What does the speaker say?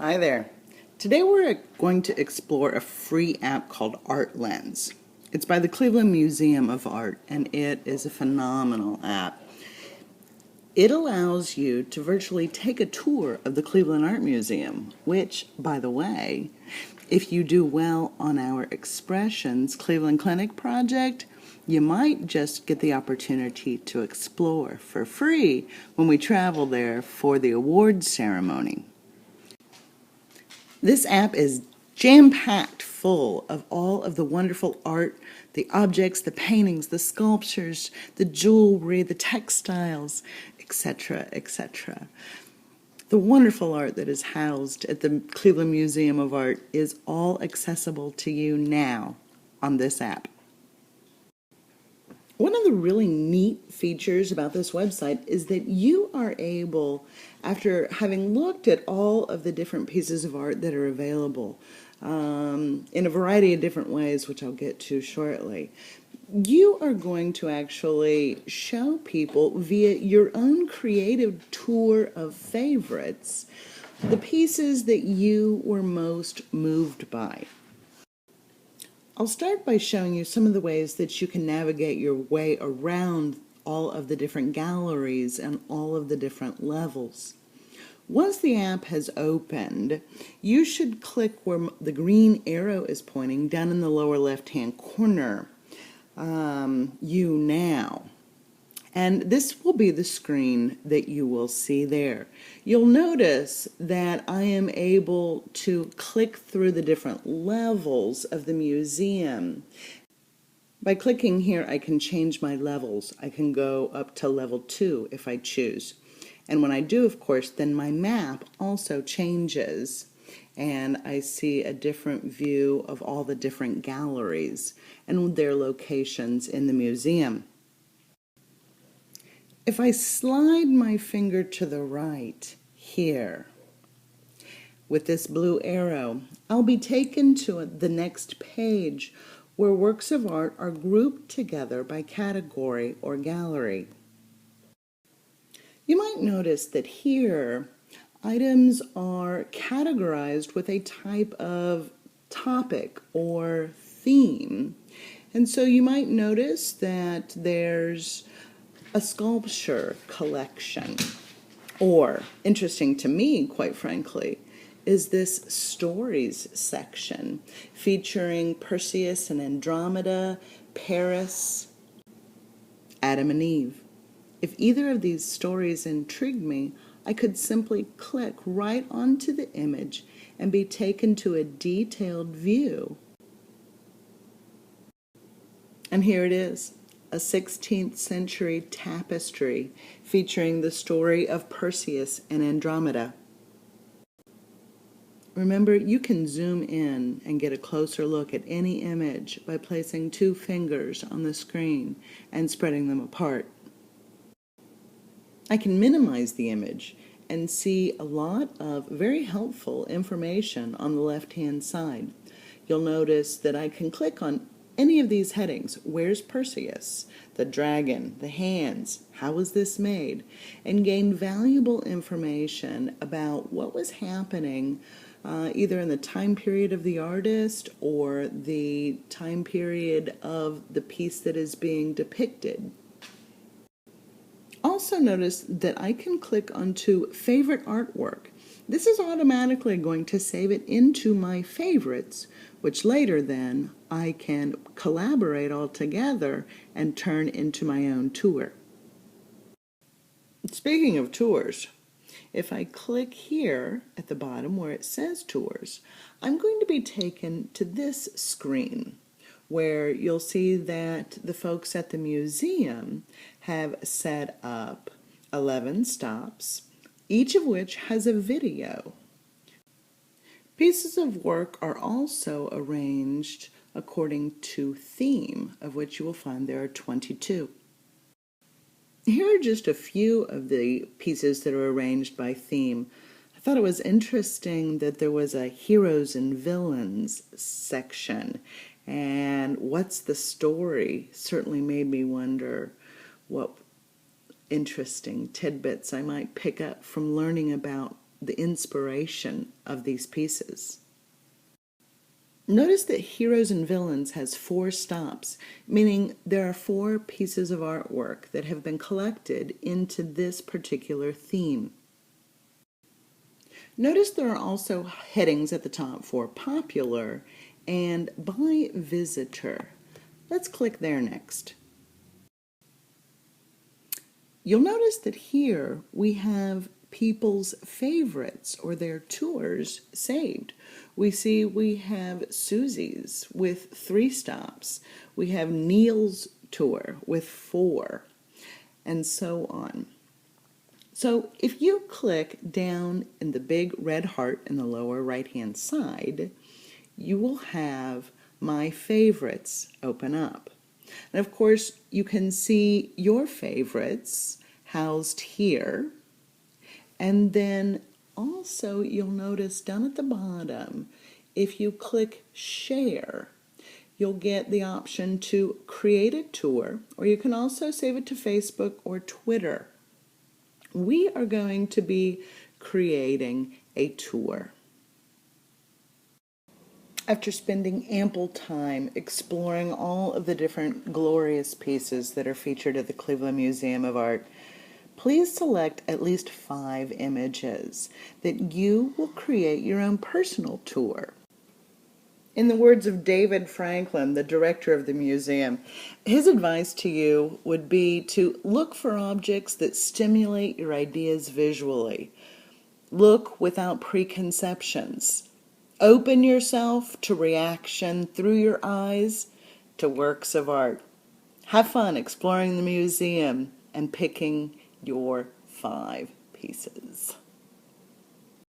Hi there. Today we're going to explore a free app called ArtLens. It's by the Cleveland Museum of Art, and it is a phenomenal app. It allows you to virtually take a tour of the Cleveland Art Museum, which, by the way, if you do well on our Expressions Cleveland Clinic project, you might just get the opportunity to explore for free when we travel there for the awards ceremony. This app is jam-packed full of all of the wonderful art, the objects, the paintings, the sculptures, the jewelry, the textiles, etc., etc. The wonderful art that is housed at the Cleveland Museum of Art is all accessible to you now on this app. One of the really neat features about this website is that you are able, after having looked at all of the different pieces of art that are available in a variety of different ways, which I'll get to shortly, you are going to actually show people via your own creative tour of favorites the pieces that you were most moved by. I'll start by showing you some of the ways that you can navigate your way around all of the different galleries and all of the different levels. Once the app has opened, you should click where the green arrow is pointing down in the lower left-hand corner, You Now. And this will be the screen that you will see there. You'll notice that I am able to click through the different levels of the museum. By clicking here, I can change my levels. I can go up to level 2 if I choose. And when I do, of course, then my map also changes. And I see a different view of all the different galleries and their locations in the museum. If I slide my finger to the right here with this blue arrow, I'll be taken to the next page where works of art are grouped together by category or gallery. You might notice that here items are categorized with a type of topic or theme. And so you might notice that there's a sculpture collection, or, interesting to me, quite frankly, is this stories section featuring Perseus and Andromeda, Paris, Adam and Eve. If either of these stories intrigued me, I could simply click right onto the image and be taken to a detailed view. And here it is. A 16th century tapestry featuring the story of Perseus and Andromeda. Remember, you can zoom in and get a closer look at any image by placing 2 fingers on the screen and spreading them apart. I can minimize the image and see a lot of very helpful information on the left-hand side. You'll notice that I can click on any of these headings. Where's Perseus? The dragon, the hands, how was this made? And gain valuable information about what was happening either in the time period of the artist or the time period of the piece that is being depicted. Also notice that I can click onto favorite artwork. This is automatically going to save it into my favorites, which later then I can collaborate all together and turn into my own tour. Speaking of tours, if I click here at the bottom where it says tours, I'm going to be taken to this screen where you'll see that the folks at the museum have set up 11 stops, each of which has a video. Pieces of work are also arranged according to theme, of which you will find there are 22. Here are just a few of the pieces that are arranged by theme. I thought it was interesting that there was a heroes and villains section, and what's the story certainly made me wonder what interesting tidbits I might pick up from learning about the inspiration of these pieces. Notice that Heroes and Villains has 4 stops, meaning there are 4 pieces of artwork that have been collected into this particular theme. Notice there are also headings at the top for popular and by visitor. Let's click there next. You'll notice that here we have people's favorites or their tours saved. We have Susie's with 3 stops. We have Neil's tour with 4, and so on. So if you click down in the big red heart in the lower right-hand side, you will have My Favorites open up. And of course, you can see your favorites housed here. And then also you'll notice down at the bottom, if you click Share, you'll get the option to create a tour, or you can also save it to Facebook or Twitter. We are going to be creating a tour. After spending ample time exploring all of the different glorious pieces that are featured at the Cleveland Museum of Art, please select at least 5 images that you will create your own personal tour. In the words of David Franklin, the director of the museum, his advice to you would be to look for objects that stimulate your ideas visually. Look without preconceptions. Open yourself to reaction through your eyes to works of art. Have fun exploring the museum and picking your 5 pieces.